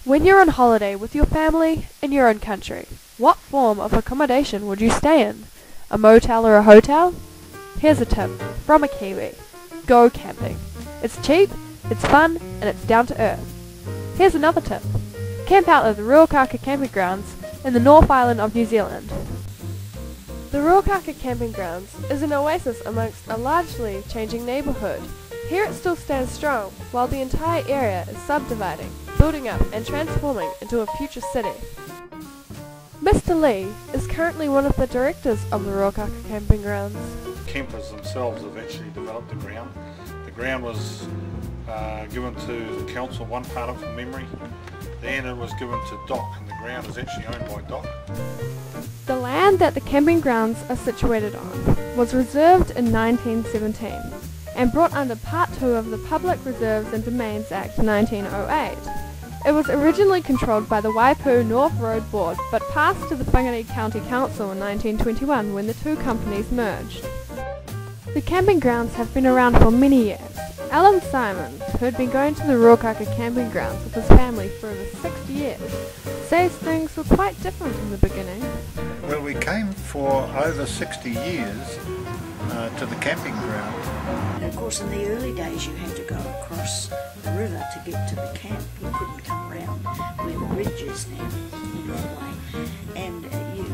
When you're on holiday with your family in your own country, what form of accommodation would you stay in? A motel or a hotel? Here's a tip from a Kiwi. Go camping. It's cheap, it's fun, and it's down to earth. Here's another tip. Camp out at the Ruakaka Camping Grounds in the North Island of New Zealand. The Ruakaka Camping Grounds is an oasis amongst a largely changing neighbourhood. Here it still stands strong, while the entire area is subdividing, building up and transforming into a future city. Mr. Lee is currently one of the directors of the Ruakaka Camping Grounds. Campers themselves have actually developed the ground. The ground was given to the council, one part of it from memory. Then it was given to DOC, and the ground is actually owned by DOC. The land that the camping grounds are situated on was reserved in 1917 and brought under Part 2 of the Public Reserves and Domains Act 1908. It was originally controlled by the Waipu North Road Board but passed to the Whangarei County Council in 1921 when the two companies merged. The camping grounds have been around for many years. Alan Simons, who had been going to the Ruakaka Camping Grounds with his family for over 60 years, says things were quite different in the beginning. Well, we came for over 60 years to the camping ground. And of course in the early days you had to go across the river to get to the camp. You couldn't come round where the bridge is now, in Northland. And you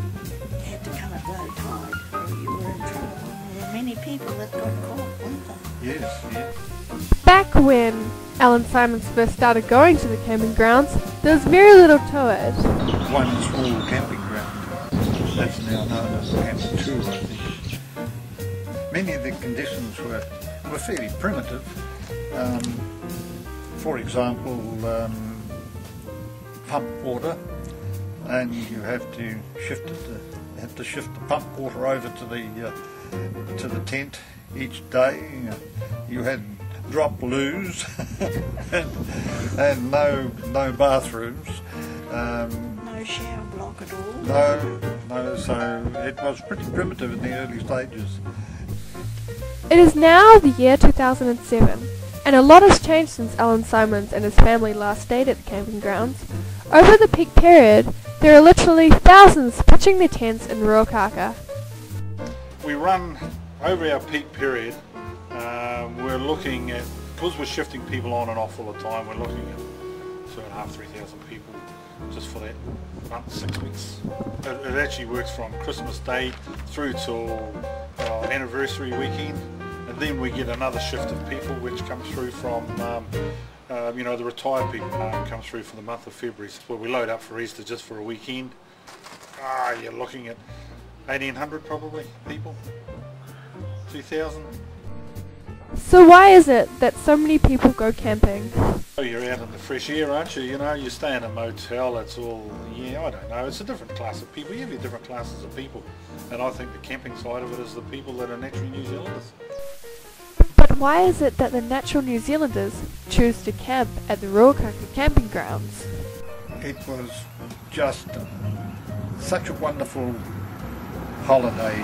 had to come at low tide or you were in trouble. There were many people that got caught, weren't there? Yes, yes. Back when Alan Simons first started going to the camping grounds, there was very little to it. One small camping ground. That's now known as Camp 2, I think. Many of the conditions were fairly primitive. For example, pump water, and you have to shift the pump water over to the tent each day. You had drop loos and no bathrooms. No shower block at all? No, so it was pretty primitive in the early stages. It is now the year 2007, and a lot has changed since Alan Simons and his family last stayed at the camping grounds. Over the peak period, there are literally thousands pitching their tents in Ruakaka. We run over our peak period. We're looking at, because we're shifting people on and off all the time, we're looking at 2,500 to 3,000 people just for that month, 6 weeks. It actually works from Christmas Day through till anniversary weekend, and then we get another shift of people which comes through from the retired people come through for the month of February. So where we load up for Easter just for a weekend. You're looking at 1,800 probably people, 2,000. So why is it that so many people go camping? You're out in the fresh air, aren't you? You know, you stay in a motel, it's all, I don't know, it's a different class of people. You have your different classes of people, and I think the camping side of it is the people that are naturally New Zealanders. But why is it that the natural New Zealanders choose to camp at the Ruakaka Camping Grounds? It was just such a wonderful holiday.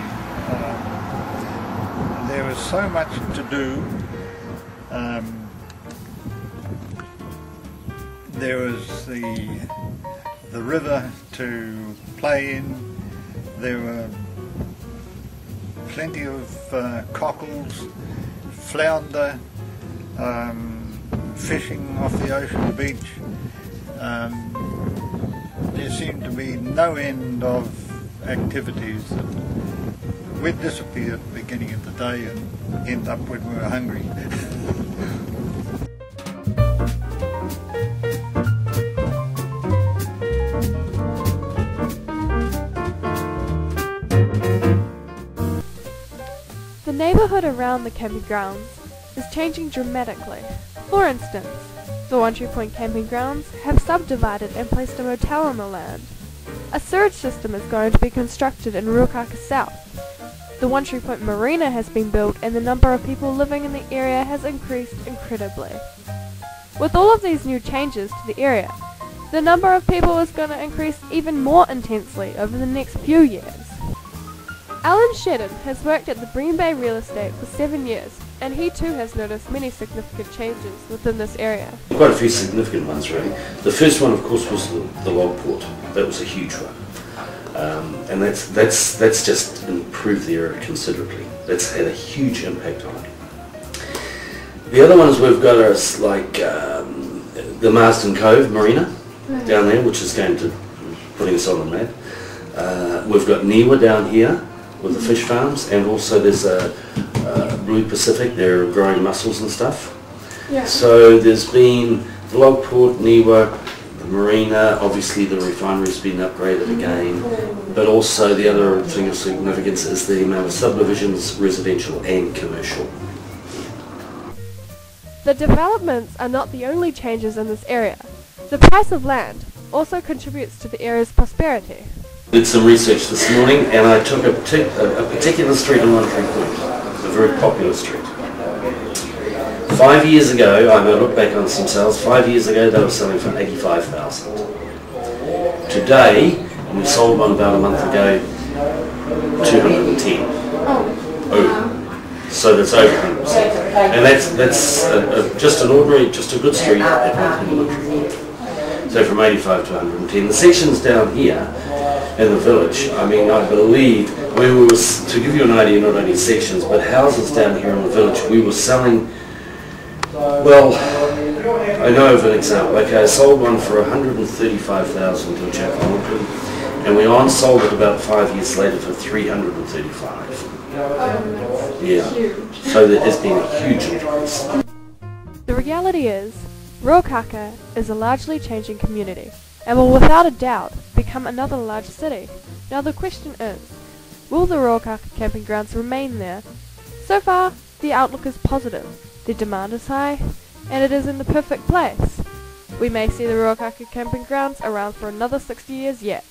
There was so much to do. There was the river to play in. There were plenty of cockles, flounder, fishing off the ocean beach. There seemed to be no end of activities that we'd disappear at the beginning of the day and end up when we were hungry. The neighbourhood around the camping grounds is changing dramatically. For instance, the One Tree Point camping grounds have subdivided and placed a motel on the land. A sewage system is going to be constructed in Ruakaka South. The One Tree Point Marina has been built and the number of people living in the area has increased incredibly. With all of these new changes to the area, the number of people is going to increase even more intensely over the next few years. Alan Shedden has worked at the Bream Bay Real Estate for 7 years and he too has noticed many significant changes within this area. Quite a few significant ones really. The first one of course was the log port. That was a huge one. And that's just improved the area considerably. That's had a huge impact on it. The other ones we've got are like the Marsden Cove Marina down there, which is going to putting us on the map. We've got Niwa down here with the fish farms, and also there's a Blue Pacific. They're growing mussels and stuff. Yeah. So there's been the log port, Niwa, the marina. Obviously the refinery's been upgraded again, but also the other thing of significance is the amount of subdivisions, residential and commercial. The developments are not the only changes in this area. The price of land also contributes to the area's prosperity. Did some research this morning and I took a particular street on Monterey Point, a very popular street. 5 years ago, I look back on some sales, 5 years ago they were selling for $85,000. Today, and we sold one about a month ago, $210,000. Oh. So that's over 100%. And that's just an ordinary, just a good street at $100. So from 85 to 110. The sections down here in the village, I mean, I believe, to give you an idea, not only sections, but houses down here in the village, we were selling, well, I know of an example. Okay, I sold one for $135,000 to a chap in Auckland, and we on-sold it about 5 years later for $335,000. Yeah, so there has been a huge increase. The reality is, Ruakaka is a largely changing community and will without a doubt become another large city. Now the question is, will the Ruakaka Camping Grounds remain there? So far, the outlook is positive, the demand is high, and it is in the perfect place. We may see the Ruakaka Camping Grounds around for another 60 years yet.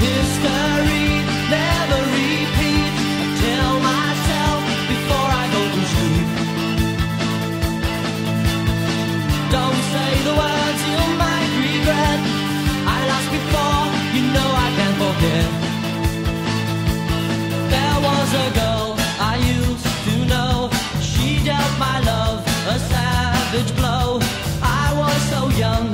History never repeat. I tell myself before I go to sleep. Don't say the words you might regret. I lost before, you know I can't forget. There was a girl I used to know. She dealt my love a savage blow. I was so young,